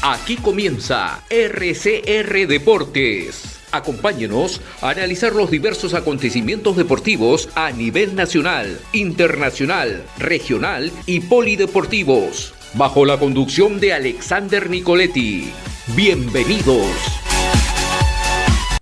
Aquí comienza RCR Deportes. Acompáñenos a analizar los diversos acontecimientos deportivos a nivel nacional, internacional, regional y polideportivos, bajo la conducción de Alexander Nicoletti. Bienvenidos.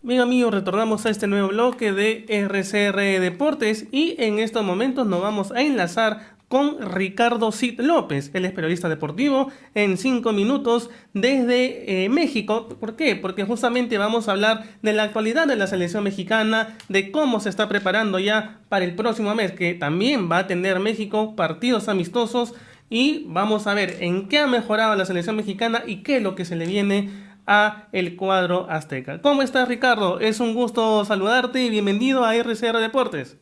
Bien amigos, retornamos a este nuevo bloque de RCR Deportes y en estos momentos nos vamos a enlazar con Ricardo Cid López. Él es periodista deportivo en 5 minutos desde México. ¿Por qué? Porque justamente vamos a hablar de la actualidad de la selección mexicana, de cómo se está preparando ya para el próximo mes, que también va a tener México partidos amistosos, y vamos a ver en qué ha mejorado la selección mexicana y qué es lo que se le viene a el cuadro azteca. ¿Cómo estás, Ricardo? Es un gusto saludarte y bienvenido a RCR Deportes.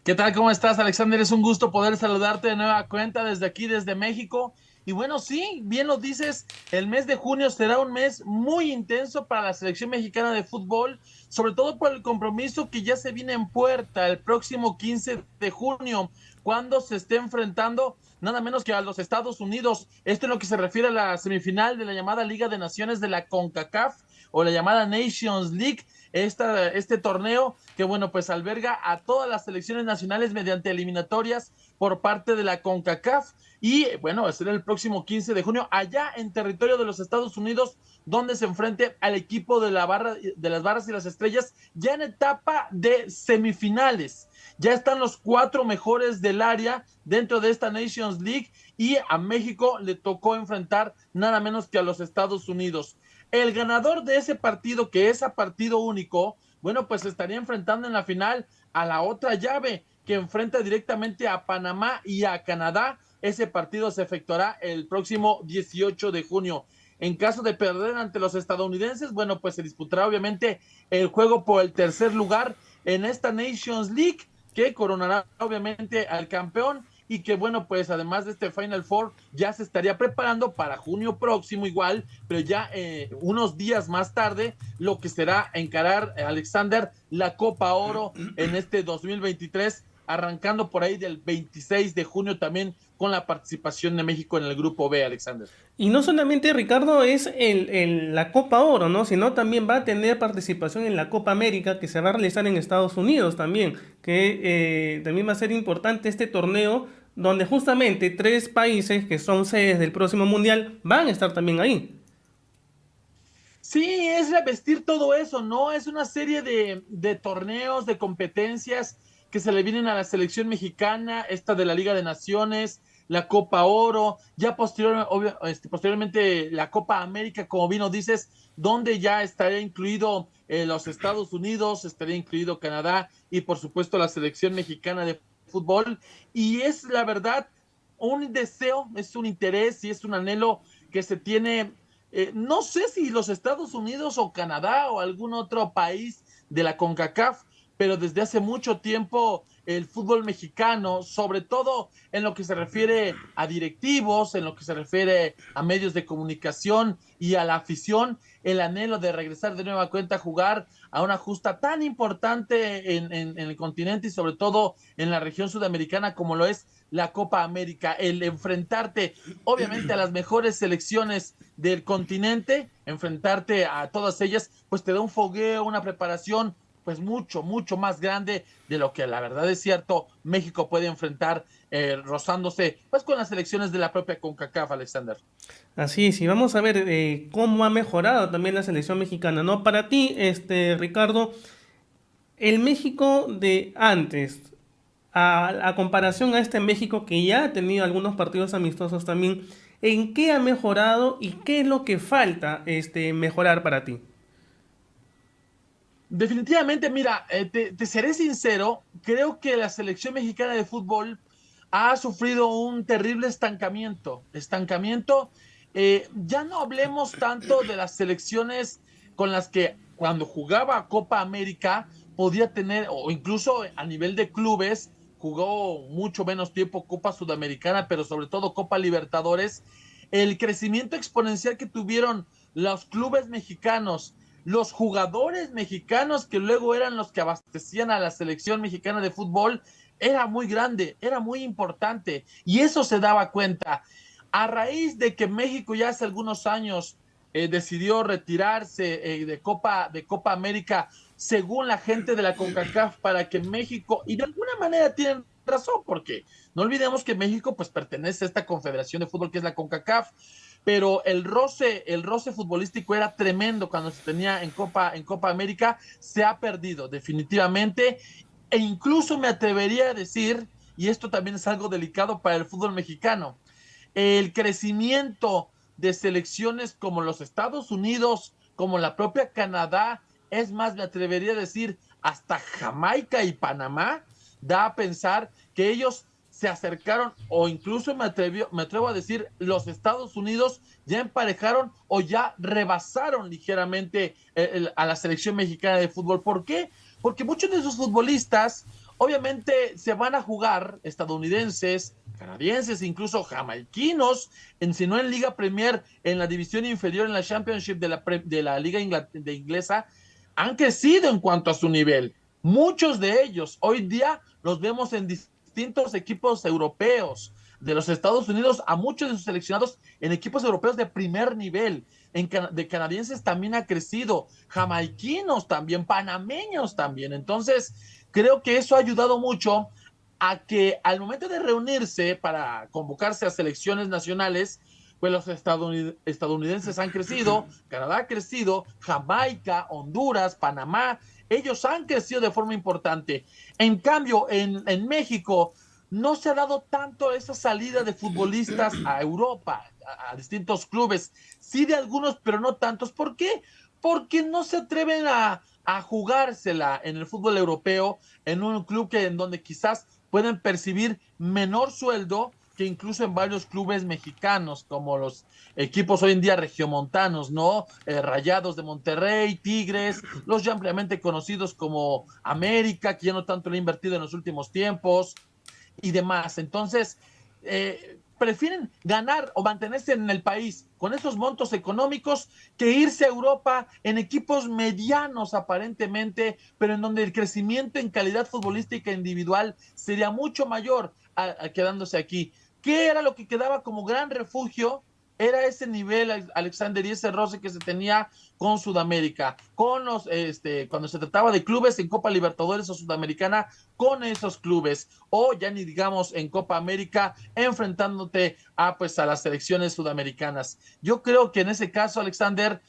¿Qué tal? ¿Cómo estás, Alexander? Es un gusto poder saludarte de nueva cuenta desde aquí, desde México. Y bueno, sí, bien lo dices, el mes de junio será un mes muy intenso para la selección mexicana de fútbol, sobre todo por el compromiso que ya se viene en puerta el próximo 15 de junio, cuando se esté enfrentando nada menos que a los Estados Unidos. Esto es lo que se refiere a la semifinal de la llamada Liga de Naciones de la CONCACAF o la llamada Nations League. Este torneo que, bueno, pues alberga a todas las selecciones nacionales mediante eliminatorias por parte de la CONCACAF. Y bueno, será el próximo 15 de junio allá en territorio de los Estados Unidos, donde se enfrente al equipo de las Barras y las Estrellas ya en etapa de semifinales. Ya están los 4 mejores del área dentro de esta Nations League y a México le tocó enfrentar nada menos que a los Estados Unidos. El ganador de ese partido, que es a partido único, bueno, pues estaría enfrentando en la final a la otra llave, que enfrenta directamente a Panamá y a Canadá. Ese partido se efectuará el próximo 18 de junio. En caso de perder ante los estadounidenses, bueno, pues se disputará obviamente el juego por el tercer lugar en esta Nations League, que coronará obviamente al campeón y que, bueno, pues además de este Final Four ya se estaría preparando para junio próximo igual, pero ya unos días más tarde lo que será encarar, Alexander, la Copa Oro en este 2023, arrancando por ahí del 26 de junio también con la participación de México en el Grupo B, Alexander. Y no solamente, Ricardo, es la Copa Oro, ¿no? Sino también va a tener participación en la Copa América, que se va a realizar en Estados Unidos también, que también va a ser importante este torneo, donde justamente 3 países que son sedes del próximo Mundial van a estar también ahí. Sí, es revestir todo eso, ¿no? Es una serie de torneos, de competencias que se le vienen a la selección mexicana, esta de la Liga de Naciones, la Copa Oro, ya posteriormente la Copa América, como bien lo dices, donde ya estaría incluido los Estados Unidos, estaría incluido Canadá y por supuesto la selección mexicana de fútbol. Y es la verdad un deseo, es un interés y es un anhelo que se tiene. No sé si los Estados Unidos o Canadá o algún otro país de la CONCACAF, pero desde hace mucho tiempo el fútbol mexicano, sobre todo en lo que se refiere a directivos, en lo que se refiere a medios de comunicación y a la afición, el anhelo de regresar de nueva cuenta a jugar a una justa tan importante en el continente y sobre todo en la región sudamericana como lo es la Copa América, el enfrentarte obviamente a las mejores selecciones del continente, enfrentarte a todas ellas, pues te da un fogueo, una preparación pues mucho, mucho más grande de lo que la verdad es cierto México puede enfrentar rozándose pues con las selecciones de la propia CONCACAF, Alexander. Así es, y vamos a ver cómo ha mejorado también la selección mexicana, ¿no? Para ti, Ricardo, el México de antes, a comparación a este México que ya ha tenido algunos partidos amistosos también, ¿en qué ha mejorado y qué es lo que falta mejorar para ti? Definitivamente, mira, te seré sincero, creo que la selección mexicana de fútbol ha sufrido un terrible estancamiento. Ya no hablemos tanto de las selecciones con las que cuando jugaba Copa América podía tener, o incluso a nivel de clubes, jugó mucho menos tiempo Copa Sudamericana, pero sobre todo Copa Libertadores. El crecimiento exponencial que tuvieron los clubes mexicanos, los jugadores mexicanos que luego eran los que abastecían a la selección mexicana de fútbol, era muy grande, era muy importante y eso se daba cuenta. A raíz de que México ya hace algunos años decidió retirarse de Copa América, según la gente de la CONCACAF, para que México, y de alguna manera tienen razón, porque no olvidemos que México pues pertenece a esta confederación de fútbol que es la CONCACAF, pero el roce futbolístico era tremendo cuando se tenía en Copa América, se ha perdido definitivamente, e incluso me atrevería a decir, y esto también es algo delicado para el fútbol mexicano, el crecimiento de selecciones como los Estados Unidos, como la propia Canadá, es más, me atrevería a decir, hasta Jamaica y Panamá, da a pensar que ellos se acercaron, o incluso me atrevo a decir, los Estados Unidos ya emparejaron o ya rebasaron ligeramente a la selección mexicana de fútbol. ¿Por qué? Porque muchos de esos futbolistas obviamente se van a jugar, estadounidenses, canadienses, incluso jamaiquinos, si no en Liga Premier, en la división inferior, en la Championship de la Liga Inglesa, han crecido en cuanto a su nivel. Muchos de ellos hoy día los vemos en distintos equipos europeos, de los Estados Unidos a muchos de sus seleccionados en equipos europeos de primer nivel. De canadienses también ha crecido, jamaiquinos también, panameños también. Entonces, creo que eso ha ayudado mucho a que al momento de reunirse para convocarse a selecciones nacionales, pues los estadounidenses han crecido, Canadá ha crecido, Jamaica, Honduras, Panamá, ellos han crecido de forma importante. En cambio, en México no se ha dado tanto esa salida de futbolistas a Europa, a distintos clubes, sí de algunos, pero no tantos. ¿Por qué? Porque no se atreven a jugársela en el fútbol europeo, en un club en donde quizás pueden percibir menor sueldo que incluso en varios clubes mexicanos, como los equipos hoy en día regiomontanos, ¿no? Rayados de Monterrey, Tigres, los ya ampliamente conocidos como América, que ya no tanto le ha invertido en los últimos tiempos, y demás. Entonces, prefieren ganar o mantenerse en el país con esos montos económicos que irse a Europa en equipos medianos aparentemente, pero en donde el crecimiento en calidad futbolística individual sería mucho mayor a quedándose aquí. ¿Qué era lo que quedaba como gran refugio? Era ese nivel, Alexander, y ese roce que se tenía con Sudamérica, con los, cuando se trataba de clubes en Copa Libertadores o Sudamericana, con esos clubes, o ya ni digamos en Copa América, enfrentándote a las selecciones sudamericanas. Yo creo que en ese caso, Alexander,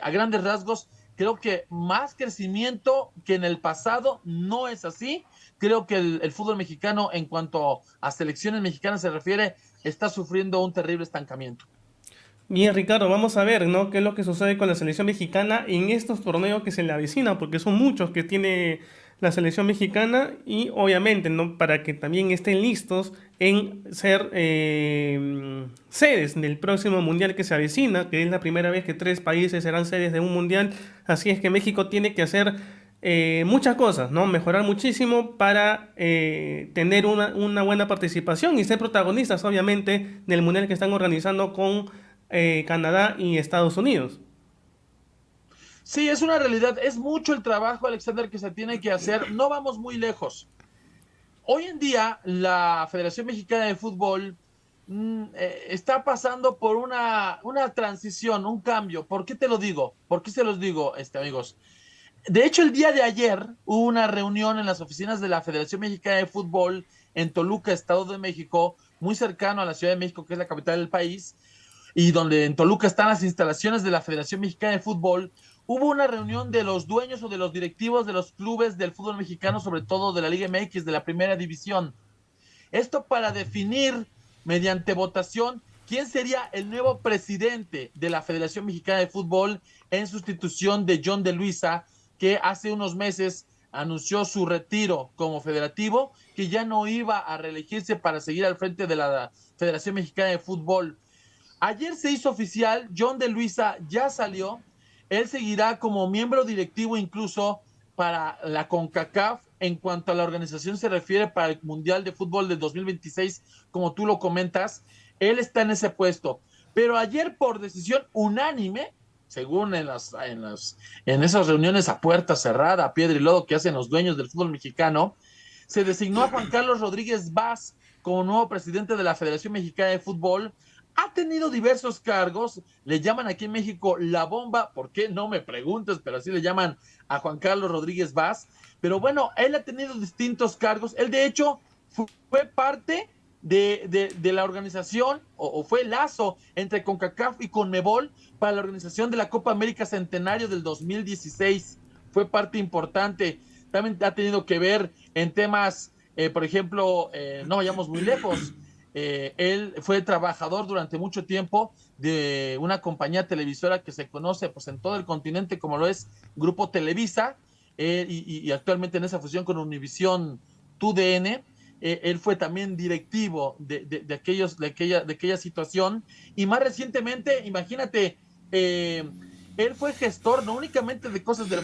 a grandes rasgos, creo que más crecimiento que en el pasado no es así. Creo que el fútbol mexicano, en cuanto a selecciones mexicanas se refiere, está sufriendo un terrible estancamiento. Bien, Ricardo, vamos a ver, ¿no? ¿Qué es lo que sucede con la selección mexicana en estos torneos que se le avecinan? Porque son muchos que tiene la selección mexicana y obviamente, ¿no? Para que también estén listos en ser sedes del próximo mundial que se avecina, que es la primera vez que 3 países serán sedes de un mundial. Así es que México tiene que hacer muchas cosas, ¿no? Mejorar muchísimo para tener una buena participación y ser protagonistas, obviamente, del mundial que están organizando con Canadá y Estados Unidos. Sí, es una realidad, es mucho el trabajo, Alexander, que se tiene que hacer, no vamos muy lejos. Hoy en día la Federación Mexicana de Fútbol está pasando por una transición, un cambio. ¿Por qué te lo digo? ¿Por qué se los digo, amigos? De hecho, el día de ayer hubo una reunión en las oficinas de la Federación Mexicana de Fútbol en Toluca, Estado de México, muy cercano a la Ciudad de México, que es la capital del país, y donde en Toluca están las instalaciones de la Federación Mexicana de Fútbol. Hubo una reunión de los dueños o de los directivos de los clubes del fútbol mexicano, sobre todo de la Liga MX, de la Primera División. Esto para definir, mediante votación, quién sería el nuevo presidente de la Federación Mexicana de Fútbol en sustitución de John de Luisa, que hace unos meses anunció su retiro como federativo, que ya no iba a reelegirse para seguir al frente de la Federación Mexicana de Fútbol. Ayer se hizo oficial, John de Luisa ya salió, él seguirá como miembro directivo incluso para la CONCACAF en cuanto a la organización se refiere para el Mundial de Fútbol del 2026, como tú lo comentas, él está en ese puesto. Pero ayer por decisión unánime, según en esas reuniones a puerta cerrada, a piedra y lodo que hacen los dueños del fútbol mexicano, se designó a Juan Carlos Rodríguez Vaz como nuevo presidente de la Federación Mexicana de Fútbol, Ha tenido diversos cargos, le llaman aquí en México la bomba, ¿por qué? No me preguntes, pero así le llaman a Juan Carlos Rodríguez Vaz. Pero bueno, él ha tenido distintos cargos. Él de hecho fue parte de la organización, o fue el lazo entre CONCACAF y CONMEBOL para la organización de la Copa América Centenario del 2016. Fue parte importante. También ha tenido que ver en temas, por ejemplo, no vayamos muy lejos. Él fue trabajador durante mucho tiempo de una compañía televisora que se conoce pues en todo el continente como lo es Grupo Televisa, y actualmente en esa fusión con Univisión TUDN. Él fue también directivo de aquella situación, y más recientemente, imagínate, él fue gestor no únicamente de cosas del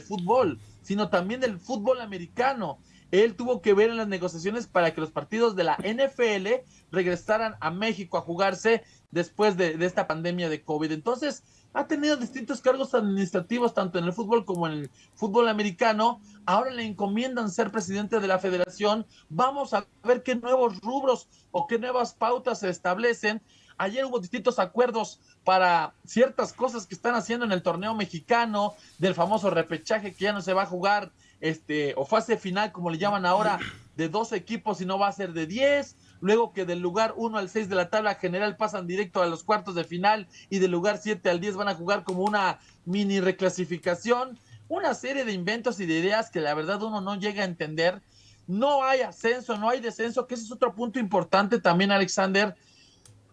fútbol, sino también del fútbol americano. Él tuvo que ver en las negociaciones para que los partidos de la NFL regresaran a México a jugarse después de esta pandemia de COVID. Entonces, ha tenido distintos cargos administrativos, tanto en el fútbol como en el fútbol americano. Ahora le encomiendan ser presidente de la federación. Vamos a ver qué nuevos rubros o qué nuevas pautas se establecen. Ayer hubo distintos acuerdos para ciertas cosas que están haciendo en el torneo mexicano, del famoso repechaje que ya no se va a jugar, o fase final, como le llaman ahora, de 12 equipos y no va a ser de 10. Luego que del lugar 1 al 6 de la tabla general pasan directo a los cuartos de final, y del lugar 7 al 10 van a jugar como una mini reclasificación. Una serie de inventos y de ideas que la verdad uno no llega a entender. No hay ascenso, no hay descenso, que ese es otro punto importante también, Alexander.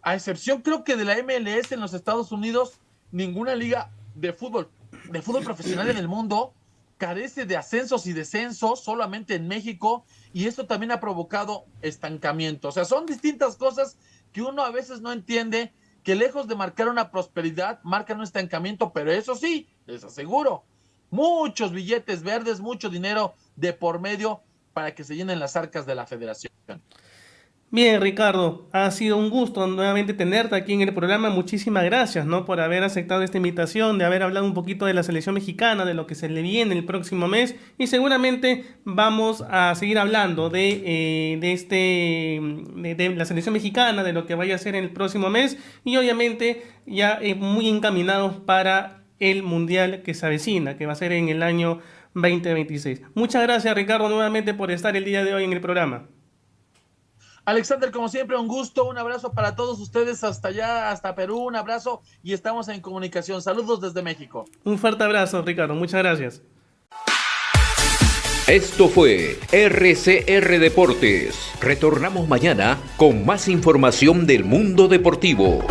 A excepción, creo que de la MLS en los Estados Unidos, ninguna liga de fútbol profesional en el mundo carece de ascensos y descensos, solamente en México, y esto también ha provocado estancamiento. O sea, son distintas cosas que uno a veces no entiende, que lejos de marcar una prosperidad, marcan un estancamiento, pero eso sí, les aseguro, muchos billetes verdes, mucho dinero de por medio para que se llenen las arcas de la federación. Bien, Ricardo, ha sido un gusto nuevamente tenerte aquí en el programa. Muchísimas gracias, ¿no?, por haber aceptado esta invitación, de haber hablado un poquito de la selección mexicana, de lo que se le viene el próximo mes, y seguramente vamos a seguir hablando de la selección mexicana, de lo que vaya a ser en el próximo mes, y obviamente ya muy encaminados para el Mundial que se avecina, que va a ser en el año 2026. Muchas gracias, Ricardo, nuevamente por estar el día de hoy en el programa. Alexander, como siempre, un gusto, un abrazo para todos ustedes hasta allá, hasta Perú, un abrazo, y estamos en comunicación. Saludos desde México. Un fuerte abrazo, Ricardo, muchas gracias. Esto fue RCR Deportes. Retornamos mañana con más información del mundo deportivo.